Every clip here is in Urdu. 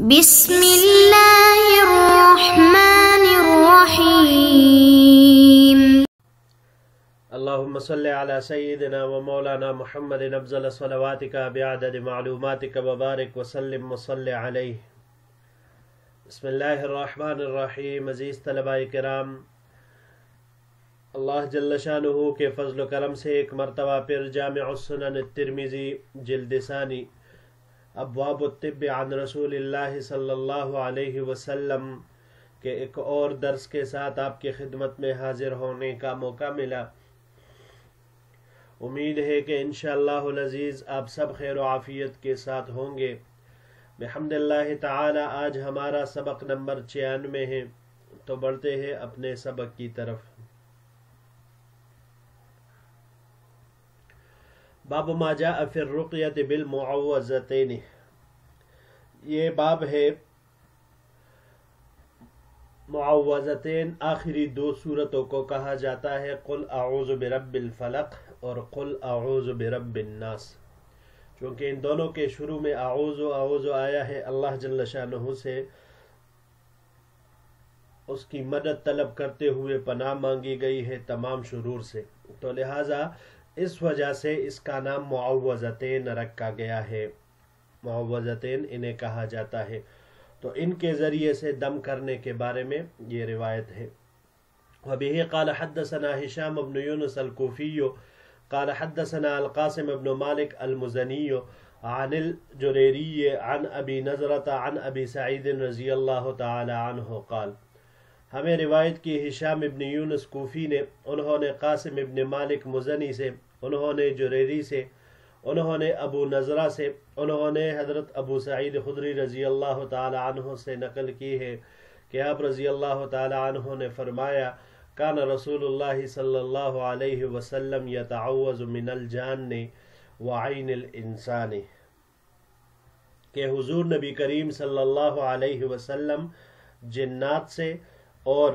بسم اللہ الرحمن الرحیم۔ اللهم صل على سيدنا ومولانا محمد افضل صلواتك بعدد معلوماتك وبارك وسلم وصل عليه۔ بسم اللہ الرحمن الرحیم۔ عزیز طلباء کرام، اللہ جل شانہ کے فضل و کرم سے ایک مرتبہ پھر جامع السنن الترمذی جلد ثانی ابواب الطب عن رسول اللہ صلی اللہ علیہ وسلم کے ایک اور درس کے ساتھ آپ کی خدمت میں حاضر ہونے کا موقع ملا۔ امید ہے کہ انشاءاللہ العزیز آپ سب خیر و عافیت کے ساتھ ہوں گے۔ بحمد اللہ تعالی آج ہمارا سبق نمبر 96 ہے، تو بڑھتے ہیں اپنے سبق کی طرف۔ باب ما جاء فی الرقیۃ بالمعوذتین، یہ باب ہے معوذتین آخری دو صورتوں کو کہا جاتا ہے قل اعوذ برب الفلق اور قل اعوذ برب الناس، چونکہ ان دونوں کے شروع میں اعوذ آیا ہے، اللہ جل شانہ سے اس کی مدد طلب کرتے ہوئے پناہ مانگی گئی ہے تمام شرور سے، تو لہٰذا اس وجہ سے اس کا نام معوذتین رکھا گیا ہے۔ معوذتین انہیں کہا جاتا ہے، تو ان کے ذریعے سے دم کرنے کے بارے میں یہ روایت ہے۔ وبه قال حدثنا هشام بن يونس الكوفي قال حدثنا القاسم بن مالك المزني عن الجريري عن ابي نضرة عن ابي سعيد رضي الله تعالى عنه قال، ہمیں روایت کی ہشام ابن یونس کوفی نے، انہوں نے قاسم ابن مالک مزنی سے، انہوں نے جریری سے، انہوں نے ابو نضرہ سے، انہوں نے حضرت ابو سعید خدری رضی اللہ تعالی عنہ سے نقل کی ہے کہ آپ رضی اللہ تعالی عنہ نے فرمایا کان رسول اللہ صلی اللہ علیہ وسلم یتعوذ من الجان وعین الانسان، کہ حضور نبی کریم صلی اللہ علیہ وسلم جنات سے اور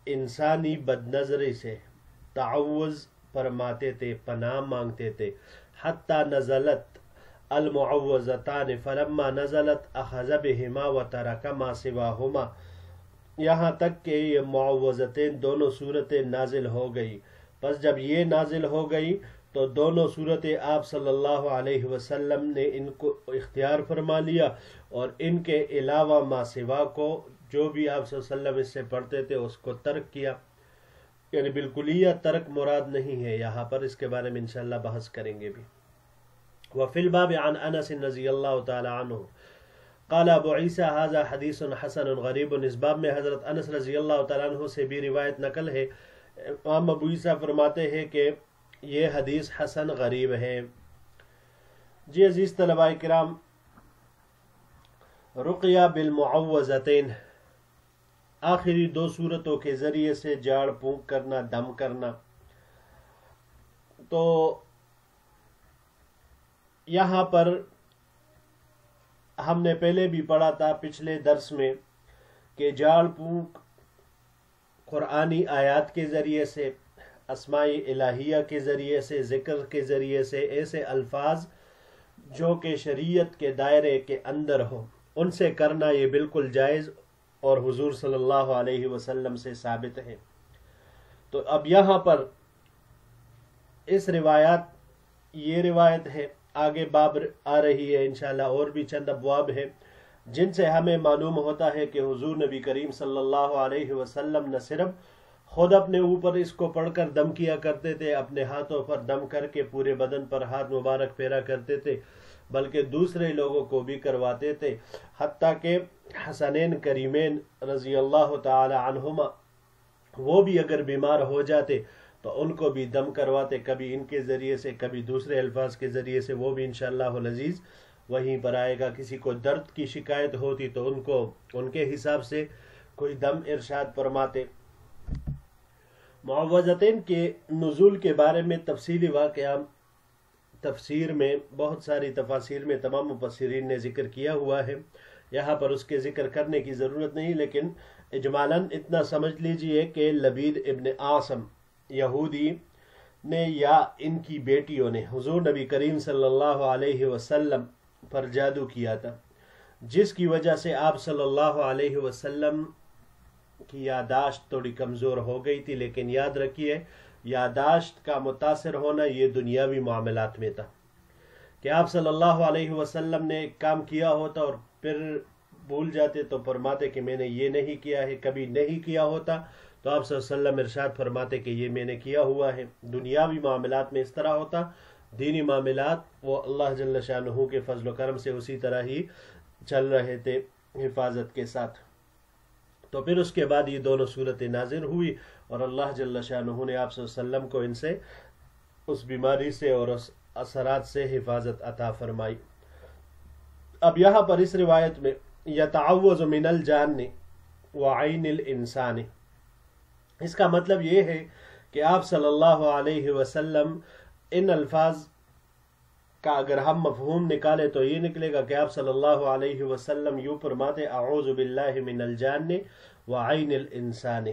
انسانی بدنظری سے تعوذ فرماتے تھے، پناہ مانگتے تھے۔ حتی نزلت المعوذتان فلما نزلت اخذ بہما وترک ما سواہما، یہاں تک کہ یہ معوذتین دونوں صورتیں نازل ہو گئی، پس جب یہ نازل ہو گئی تو دونوں صورتیں آپ صلی اللہ علیہ وسلم نے ان کو اختیار فرما لیا، اور ان کے علاوہ ما سوا کو جو بھی آپ صلی اللہ علیہ وسلم اس سے پڑھتے تھے اس کو ترک کیا، یعنی بالکلیہ ترک مراد نہیں ہے یہاں پر، اس کے بارے میں انشاءاللہ بحث کریں گے بھی۔ وفی الباب عن انس رضی اللہ تعالی عنہ قال ابو عیسیٰ ھذا حدیث حسن غریب، اس باب میں حضرت انس رضی اللہ تعالی عنہ سے بھی روایت نقل ہے۔ امام ابو عیسیٰ فرماتے ہیں کہ یہ حدیث حسن غریب ہے۔ جی عزیز طلباء کرام، رقیہ بالمعوذتین، آخری دو صورتوں کے ذریعے سے جاڑ پونک کرنا، دم کرنا، تو یہاں پر ہم نے پہلے بھی پڑھا تھا پچھلے درس میں کہ جاڑ پونک قرآنی آیات کے ذریعے سے، اسماء الہیہ کے ذریعے سے، ذکر کے ذریعے سے، ایسے الفاظ جو کہ شریعت کے دائرے کے اندر ہو، ان سے کرنا یہ بالکل جائز اور حضور صلی اللہ علیہ وسلم سے ثابت ہے۔ تو اب یہاں پر اس یہ روایت ہے، آگے باب آ رہی ہے انشاءاللہ، اور بھی چند ابواب ہیں جن سے ہمیں معلوم ہوتا ہے کہ حضور نبی کریم صلی اللہ علیہ وسلم نہ صرف خود اپنے اوپر اس کو پڑھ کر دم کیا کرتے تھے، اپنے ہاتھوں پر دم کر کے پورے بدن پر ہاتھ مبارک پھیرا کرتے تھے، بلکہ دوسرے لوگوں کو بھی کرواتے تھے، حتیٰ کہ حسنین کریمین رضی اللہ تعالی عنہما وہ بھی اگر بیمار ہو جاتے تو ان کو بھی دم کرواتے، کبھی ان کے ذریعے سے، کبھی دوسرے الفاظ کے ذریعے سے، وہ بھی انشاءاللہ العزیز وہیں پر آئے گا۔ کسی کو درد کی شکایت ہوتی تو ان کو ان کے حساب سے کوئی دم ارشاد فرماتے۔ معوذتین کے نزول کے بارے میں تفصیلی واقعہ تفسیر میں بہت ساری تفاسیر میں تمام مفسرین نے ذکر کیا ہوا ہے، یہاں پر اس کے ذکر کرنے کی ضرورت نہیں، لیکن اجمالاً اتنا سمجھ لیجئے کہ لبید ابن عاصم یہودی نے یا ان کی بیٹیوں نے حضور نبی کریم صلی اللہ علیہ وسلم پر جادو کیا تھا، جس کی وجہ سے آپ صلی اللہ علیہ وسلم کی یادداشت تھوڑی کمزور ہو گئی تھی. لیکن یاد رکھیے یادداشت کا متاثر ہونا یہ دنیاوی معاملات میں تھا کہ آپ صلی اللہ علیہ وسلم نے ایک کام کیا ہوتا اور پھر بھول جاتے تو فرماتے کہ میں نے یہ نہیں کیا ہے. کبھی نہیں کیا ہوتا تو آپ صلی اللہ علیہ وسلم ارشاد فرماتے کہ یہ میں نے کیا ہوا ہے. دنیاوی معاملات میں اس طرح ہوتا، دینی معاملات وہ اللہ جل شانہ کے فضل و کرم سے اسی طرح ہی چل رہے تھے حفاظت کے ساتھ. تو پھر اس کے بعد یہ دونوں صورتیں نازل ہوئی اور اللہ جل شانہ نے آپ صلی اللہ علیہ وسلم کو ان سے، اس بیماری سے اور اس اثرات سے حفاظت عطا فرمائی. اب یہاں پر اس روایت میں یتعوذ من الجان وعین الانسان، اس کا مطلب یہ ہے کہ آپ صلی اللہ علیہ وسلم ان الفاظ کا اگر ہم مفہوم نکالے تو یہ نکلے گا کہ آپ صلی اللہ علیہ وسلم یوں فرماتے اعوذ باللہ من الجان وعین الانسان.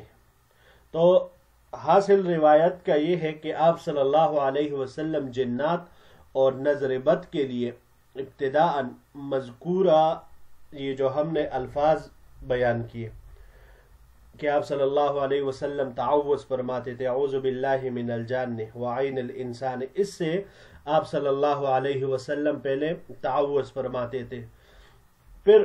تو حاصل روایت کا یہ ہے کہ آپ صلی اللہ علیہ وسلم جنات اور نظر بد کے لیے ابتداءً مذکورہ یہ جو ہم نے الفاظ بیان کیے کہ آپ صلی اللہ علیہ وسلم تعوذ فرماتے تھے اعوذ باللہ من الجان وعین الانسان، اس سے آپ صلی اللہ علیہ وسلم پہلے تعوذ فرماتے تھے. پھر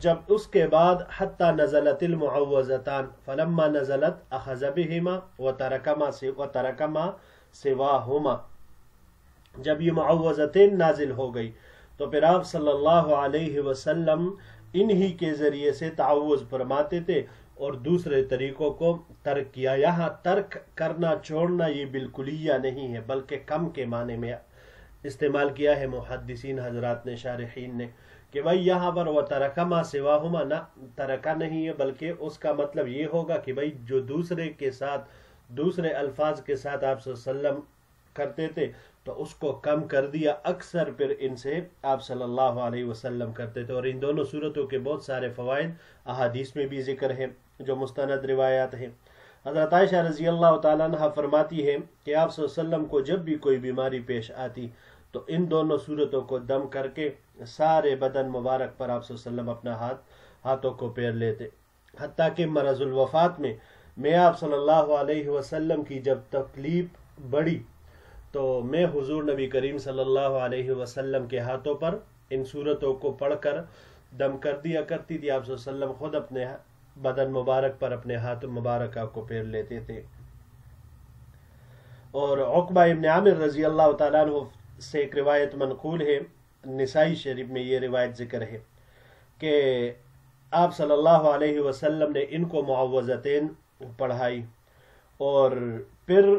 جب اس کے بعد حتی نزلت المعوذتان فلما نزلت اخذ بہما وترک ما سواہما، جب یہ معوذتین نازل ہو گئی تو پھر آپ صلی اللہ علیہ وسلم انہی کے ذریعے سے تعوذ فرماتے تھے اور دوسرے طریقوں کو ترک کیا. یہاں ترک کرنا چھوڑنا یہ بالکلیہ نہیں ہے بلکہ کم کے معنی میں استعمال کیا ہے محدثین حضرات نے، شارحین نے، کہ بھائی یہاں پر وَتَرَكَ مَا سِوَاهُمَا نہ ترکہ نہیں ہے بلکہ اس کا مطلب یہ ہوگا کہ بھائی جو دوسرے کے ساتھ دوسرے الفاظ کے ساتھ آپ صلی اللہ علیہ وسلم کرتے تھے تو اس کو کم کر دیا. اکثر پھر ان سے آپ صلی اللہ علیہ وسلم کرتے تھے. اور ان دونوں صورتوں کے بہت سارے فوائد احادیث میں بھی ذکر ہیں جو مستند روایات ہیں. حضرت عائشہ رضی اللہ تعالیٰ عنہ فرماتی ہے کہ آپ صلی اللہ علیہ وسلم کو جب بھی کوئی بیماری پیش آتی تو ان دونوں صورتوں کو دم کر کے سارے بدن مبارک پر آپ صلی اللہ علیہ وسلم اپنا ہاتھوں کو پیر لیتے. حتیٰ کہ مرض الوفات میں آپ صلی اللہ علیہ وسلم کی جب تکلیف بڑھی تو میں حضور نبی کریم صلی اللہ علیہ وسلم کے ہاتھوں پر ان صورتوں کو پڑھ کر دم کر دیا کرتی تھی. آپ صلی اللہ علیہ وسلم خود اپنے بدن مبارک پر اپنے ہاتھ مبارکہ کو پیر لیتے تھے. اور عقبہ ابن عامر رضی اللہ تعالیٰ عنہ سے ایک روایت منقول ہے، نسائی شریف میں یہ روایت ذکر ہے کہ آپ صلی اللہ علیہ وسلم نے ان کو معوذتین پڑھائی اور پھر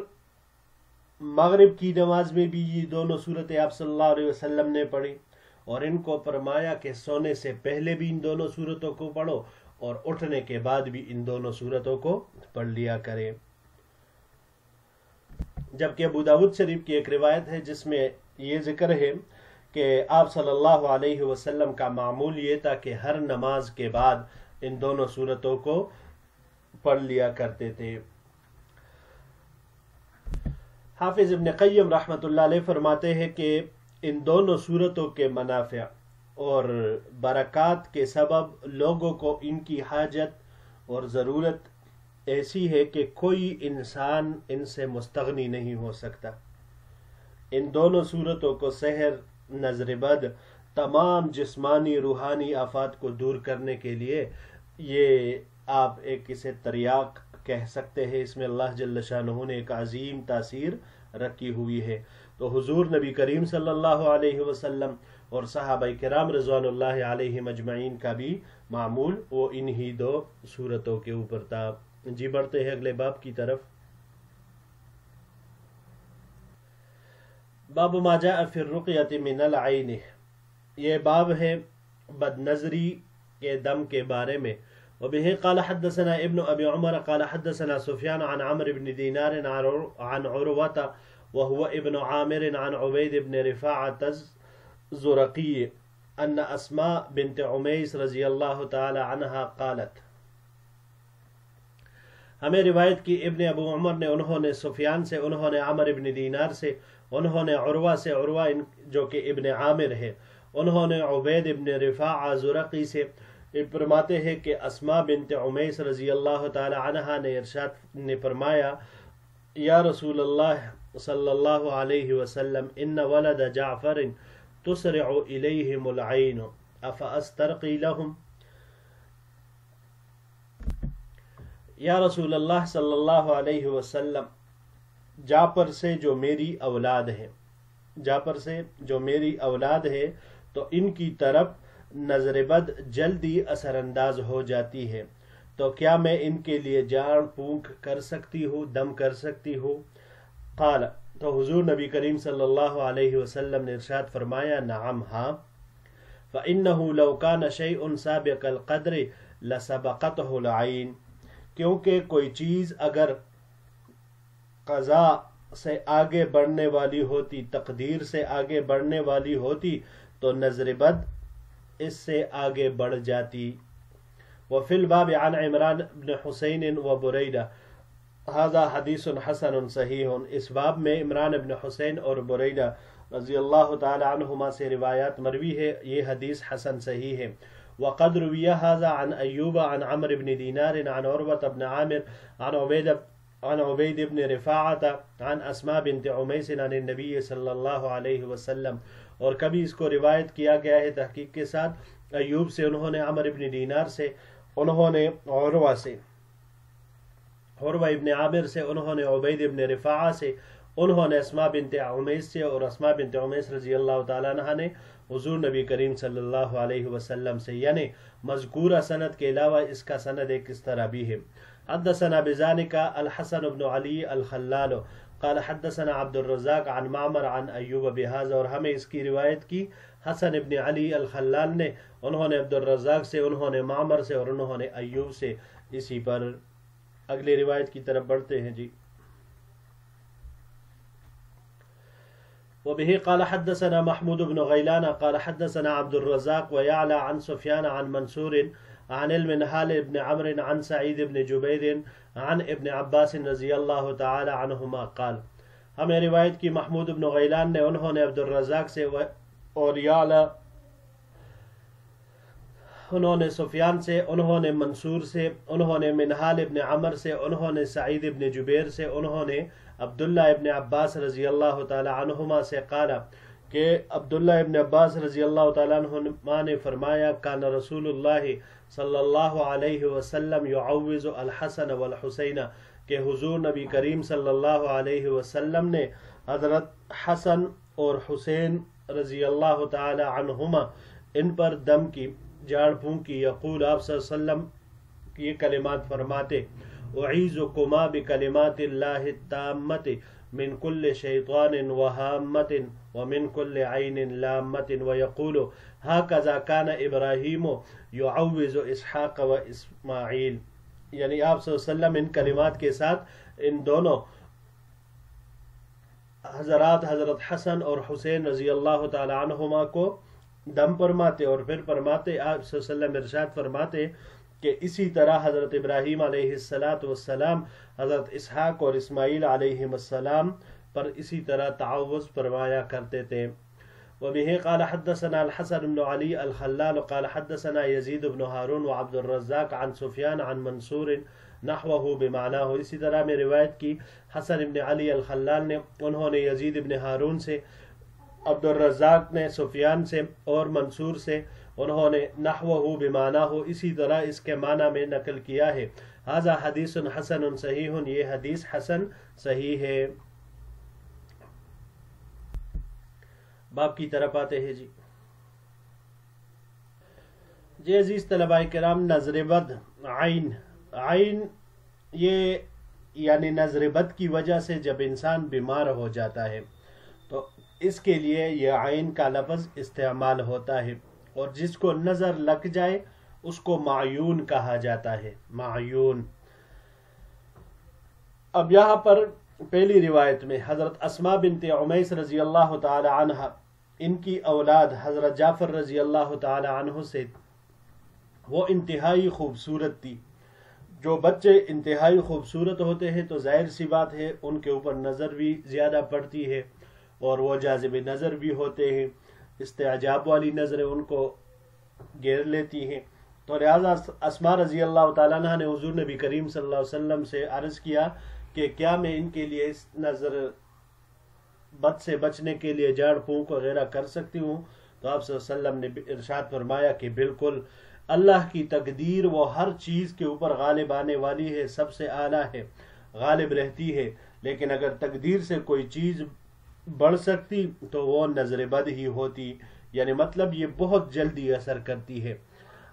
مغرب کی نماز میں بھی یہ دونوں صورتیں آپ صلی اللہ علیہ وسلم نے پڑھی اور ان کو فرمایا کہ سونے سے پہلے بھی ان دونوں صورتوں کو پڑھو اور اٹھنے کے بعد بھی ان دونوں صورتوں کو پڑھ لیا کریں. جبکہ ابو داؤد شریف کی ایک روایت ہے جس میں یہ ذکر ہے کہ آپ صلی اللہ علیہ وسلم کا معمول یہ تھا کہ ہر نماز کے بعد ان دونوں صورتوں کو پڑھ لیا کرتے تھے. حافظ ابن قیم رحمۃ اللہ علیہ فرماتے ہیں کہ ان دونوں صورتوں کے منافع اور برکات کے سبب لوگوں کو ان کی حاجت اور ضرورت ایسی ہے کہ کوئی انسان ان سے مستغنی نہیں ہو سکتا. ان دونوں صورتوں کو سحر، نظر بد، تمام جسمانی روحانی آفات کو دور کرنے کے لیے یہ آپ ایک اسے تریاق کہہ سکتے ہیں. اس میں اللہ جل شانہ نے ایک عظیم تاثیر رکھی ہوئی ہے. تو حضور نبی کریم صلی اللہ علیہ وسلم اور صحابہ کرام رضوان اللہ علیہ مجمعین کا بھی معمول وہ انہی دو صورتوں کے اوپر تھا. جی بڑھتے ہیں اگلے باب کی طرف. باب ما جاء فی الرقیۃ من العین، یہ باب ہے بد نظری کے دم کے بارے میں. وبه قال حدثنا ابن ابي عمر قال حدثنا سفيان عن عمرو بن دينار عن عروة وهو ابن عامر عن عبيد بن رفاعة الزرقي ان اسماء بنت عميس رضی اللہ تعالی عنها قالت، ہمیں روایت کی ابن ابو عمر نے، انہوں نے سفیان سے، انہوں نے عمر ابن دینار سے، انہوں نے عروہ سے، عروہ جو کہ ابن عامر ہے، انہوں نے عبید ابن رفاعہ زرقی سے فرماتے ہیں کہ اسماء بنت عمیس رضی اللہ تعالی عنہا نے فرمایا یا رسول اللہ صلی اللہ علیہ وسلم ان ولد جعفر تسرع الیہم العین افاسترقی لہم، یا رسول اللہ صلی اللہ علیہ وسلم جعفر سے جو میری اولاد ہے تو ان کی طرف نظر بد جلدی اثر انداز ہو جاتی ہے، تو کیا میں ان کے لیے جاڑ پونکھ کر سکتی ہوں، دم کر سکتی ہوں؟ قال، تو حضور نبی کریم صلی اللہ علیہ وسلم نے ارشاد فرمایا نعم ہاں، فإنه لو كان شيء سابق القدر لسبقته العين، کیونکہ کوئی چیز اگر قضاء سے آگے بڑھنے والی ہوتی، تقدیر سے آگے بڑھنے والی ہوتی تو نظر بد اس سے آگے بڑھ جاتی۔ وفی الباب عن عمران بن حسین و بریدہ هذا حدیث حسن صحیح، اس باب میں عمران بن حسین اور بریدہ رضی اللہ تعالی عنہما سے روایات مروی ہے، یہ حدیث حسن صحیح ہے۔ وقد روی هذا عن ایوب عن عمرو بن دینار عن عروة بن عامر عن عبید بن رفاعة عن اسماء بنت عمیس عن النبی صلی اللہ علیہ وسلم، اور کبھی اس کو روایت کیا گیا ہے تحقیق کے ساتھ ایوب سے، انہوں نے عمرو بن دینار سے، انہوں نے عروہ ابن عامر سے، انہوں نے عبید ابن رفاعہ سے، انہوں نے اسماء بنت عمیس سے، اور اسماء بنت عمیس رضی اللہ تعالیٰ عنہ نے حضور نبی کریم صلی اللہ علیہ وسلم سے، یعنی مذکورہ سند کے علاوہ اس کا سند ایک اس طرح بھی ہے۔ حدثنا بذلك الحسن بن علی الخلال قال حدثنا عبد الرزاق عن معمر عن ایوب بهذا، اور ہمیں اس کی روایت کی حسن ابن علی الخلال نے، انہوں نے عبد الرزاق سے، انہوں نے معمر سے، اور انہوں نے ایوب سے اسی پر۔ اگلی روایت کی طرف بڑھتے ہیں جی۔ وبه قال حدثنا محمود بن غيلان قال حدثنا عبد الرزاق ويعلى عن سفيان عن منصور عن المنهال بن عمرو عن سعيد بن جبير عن ابن عباس رضی اللہ تعالی عنہما قال، ہمیں روایت کی محمود بن غیلان نے، انہوں نے عبد الرزاق سے، اور یعلا انہوں نے سفیان سے، انہوں نے منصور سے، انہوں نے منہال ابن عمر سے، انہوں نے سعید ابن جبیر سے، انہوں نے عبداللہ ابن عباس رضی اللہ تعالی عنہما سے قال کہ عبداللہ ابن عباس رضی اللہ تعالی عنہما نے فرمایا کان رسول اللہ صلی اللہ علیہ وسلم یعوذ الحسن والحسین، کہ حضور نبی کریم صلی اللہ علیہ وسلم نے حضرت حسن اور حسین رضی اللہ تعالی عنہما ان پر دم کی، جاڑ پھونکی، یقول آپ صلی اللہ علیہ وسلم یہ کلمات فرماتے، اعیذکما بکلمات اللہ التامۃ من کل شیطان وہامۃ ومن کل عین لامۃ، ویقول ہکذا کان ابراہیم یعوذ اسحاق و اسماعیل، یعنی آپ صلی اللہ علیہ وسلم ان کلمات کے ساتھ ان دونوں حضرات حضرت حسن اور حسین رضی اللہ تعالی عنہما کو دم فرماتے، اور پھر فرماتے، آپ صلی اللہ علیہ وسلم ارشاد فرماتے کہ اسی طرح حضرت ابراہیم علیہ السلام، حضرت اسحاق اور اسماعیل علیہ السلام پر اسی طرح تعوذ فرمایا کرتے تھے۔ وبه قال حدثنا الحسن بن علي الخلال قال حدثنا يزيد بن هارون وعبد الرزاق عن سفيان عن منصور نحوه بمعناه، اسی طرح میں روایت کی حسن بن علی الخلال نے، انہوں نے یزید بن ہارون سے، عبد الرزاق نے سفیان سے، اور منصور سے، انہوں نے نحوه بمعناه اسی طرح اس کے معنی میں نقل کیا ہے۔ هذا حدیث حسن صحیح، یہ حدیث حسن صحیح ہے۔ باب کی طرف آتے ہیں جی۔ جی عزیز طلباء کرام، نظر بد، عین یہ یعنی نظر بد کی وجہ سے جب انسان بیمار ہو جاتا ہے تو اس کے لیے یہ عین کا لفظ استعمال ہوتا ہے، اور جس کو نظر لگ جائے اس کو معیون کہا جاتا ہے، معیون۔ اب یہاں پر پہلی روایت میں حضرت اسماء بنت عمیس رضی اللہ تعالی عنہ، ان کی اولاد حضرت جعفر رضی اللہ تعالی عنہ سے، وہ انتہائی خوبصورت تھی۔ جو بچے انتہائی خوبصورت ہوتے ہیں تو ظاہر سی بات ہے ان کے اوپر نظر بھی زیادہ پڑتی ہے، اور وہ جاذب نظر بھی ہوتے ہیں۔ استعجاب والی نظریں ان کو گھیر لیتی ہیں. تو لہٰذا اسماء رضی اللہ تعالیٰ عنہ نے حضور نبی کریم صلی اللہ علیہ وسلم سے عرض کیا کہ کیا میں ان کے لیے اس نظر بد سے بچنے کے لیے جھاڑ پھونک وغیرہ کر سکتی ہوں؟ تو آپ صلی اللہ علیہ وسلم نے ارشاد فرمایا کہ بالکل، اللہ کی تقدیر وہ ہر چیز کے اوپر غالب آنے والی ہے، سب سے اعلیٰ ہے، غالب رہتی ہے، لیکن اگر تقدیر سے کوئی چیز بڑھ سکتی تو وہ نظر بد ہی ہوتی، یعنی مطلب یہ بہت جلدی اثر کرتی ہے.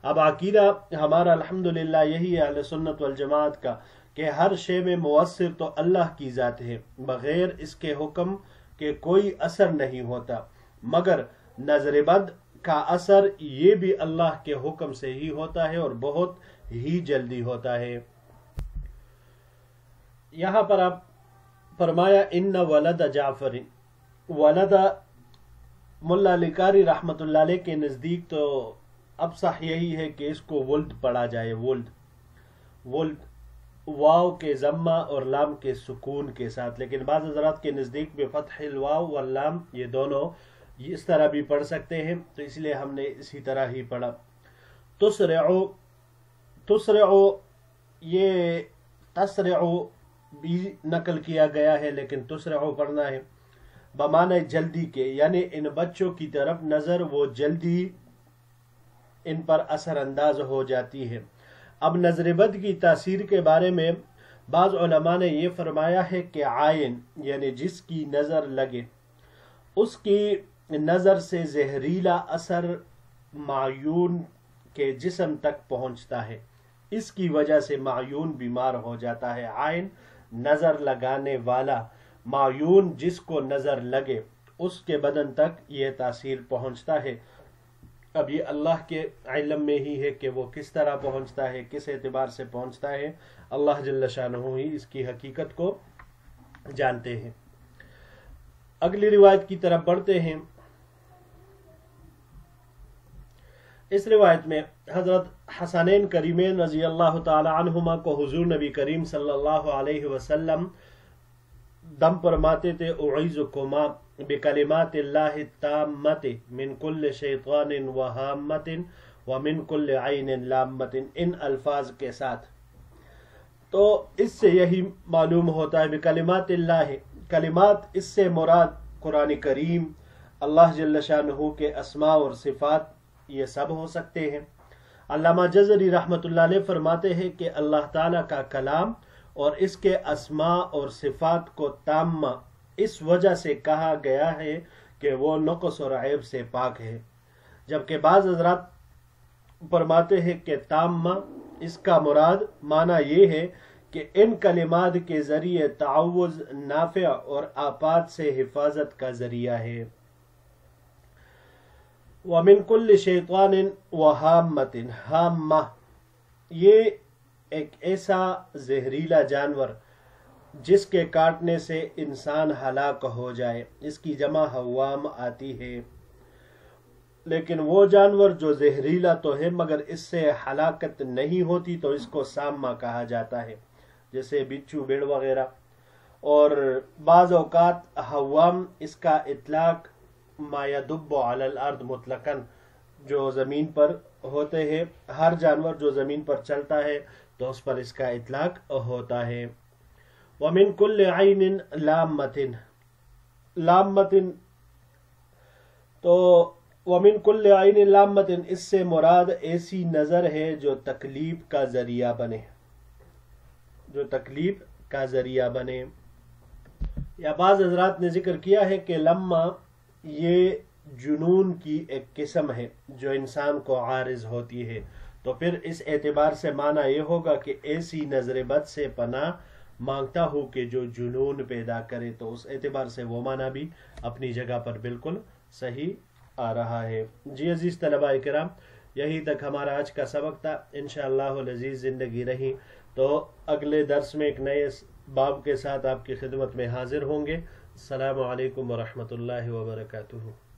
اب عقیدہ ہمارا الحمدللہ یہی ہے اہل سنت والجماعت کا کہ ہر شے میں مؤثر تو اللہ کی ذات ہے، بغیر اس کے حکم کے کوئی اثر نہیں ہوتا، مگر نظر بد کا اثر یہ بھی اللہ کے حکم سے ہی ہوتا ہے اور بہت ہی جلدی ہوتا ہے. یہاں پر آپ فرمایا ان ولد جعفر، ولد ملا علی قاری رحمت اللہ علیہ کے نزدیک تو اب صح یہی ہے کہ اس کو ولد پڑھا جائے، ولد، واو کے ضمہ اور لام کے سکون کے ساتھ، لیکن بعض حضرات کے نزدیک بھی فتح الواو واللام یہ دونوں اس طرح بھی پڑھ سکتے ہیں، تو اس لیے ہم نے اسی طرح ہی پڑھا. تسرعو یہ تسرعو بھی نقل کیا گیا ہے، لیکن تسرعو پڑھنا ہے بمعنی جلدی کے، یعنی ان بچوں کی طرف نظر وہ جلدی ان پر اثر انداز ہو جاتی ہے. اب نظر بد کی تاثیر کے بارے میں بعض علماء نے یہ فرمایا ہے کہ عائن یعنی جس کی نظر لگے اس کی نظر سے زہریلا اثر معیون کے جسم تک پہنچتا ہے، اس کی وجہ سے معیون بیمار ہو جاتا ہے. عائن نظر لگانے والا، معیون جس کو نظر لگے اس کے بدن تک یہ تاثیر پہنچتا ہے. اب یہ اللہ کے علم میں ہی ہے کہ وہ کس طرح پہنچتا ہے، کس اعتبار سے پہنچتا ہے، اللہ جل شانہ ہی اس کی حقیقت کو جانتے ہیں. اگلی روایت کی طرف بڑھتے ہیں. اس روایت میں حضرت حسنین کریمین رضی اللہ تعالی عنہما کو حضور نبی کریم صلی اللہ علیہ وسلم دم فرماتے تھے، اعیذکما بکلمات اللہ التامۃ من کل شیطان وہامۃ ومن کل عین لامۃ، ان الفاظ کے ساتھ. تو اس سے یہی معلوم ہوتا ہے بکلمات اللہ، کلمات اس سے مراد قرآن کریم، اللہ جل شانہ کے اسماء اور صفات یہ سب ہو سکتے ہیں. علامہ جزری رحمت اللہ علیہ فرماتے ہیں کہ اللہ تعالیٰ کا کلام اور اس کے اسماء اور صفات کو تامہ اس وجہ سے کہا گیا ہے کہ وہ نقص اور عیب سے پاک ہے، جبکہ بعض حضرات فرماتے ہیں کہ تامہ اس کا مراد معنی یہ ہے کہ ان کلمات کے ذریعے تعوذ نافع اور آفات سے حفاظت کا ذریعہ ہے. وَمِن كُلِّ شَيْطَانٍ وَهَامَّةٍ، ہامہ یہ ایک ایسا زہریلا جانور جس کے کاٹنے سے انسان ہلاک ہو جائے، اس کی جمع حوام آتی ہے. لیکن وہ جانور جو زہریلا تو ہے مگر اس سے ہلاکت نہیں ہوتی تو اس کو سامہ کہا جاتا ہے، جیسے بچھو، بیڑ وغیرہ. اور بعض اوقات حوام اس کا اطلاق ما یدب علی الارض مطلقاً، جو زمین پر ہوتے ہیں، ہر جانور جو زمین پر چلتا ہے تو اس پر اس کا اطلاق ہوتا ہے. وَمِن كُلِّ عَيْنٍ لَامَّةٍ، لامتن تو وَمِن كُلِّ عَيْنٍ لَامَّةٍ اس سے مراد ایسی نظر ہے جو تکلیف کا ذریعہ بنے، جو تکلیف کا ذریعہ بنے. یا بعض حضرات نے ذکر کیا ہے کہ لمہ یہ جنون کی ایک قسم ہے جو انسان کو عارض ہوتی ہے، تو پھر اس اعتبار سے معنی یہ ہوگا کہ ایسی نظر بد سے پناہ مانگتا ہوں کہ جو جنون پیدا کرے، تو اس اعتبار سے وہ معنی بھی اپنی جگہ پر بالکل صحیح آ رہا ہے. جی عزیز طلباء کرام، یہی تک ہمارا آج کا سبق تھا. انشاءاللہ العزیز زندگی رہی تو اگلے درس میں ایک نئے باب کے ساتھ آپ کی خدمت میں حاضر ہوں گے. السلام علیکم ورحمۃ اللہ وبرکاتہ.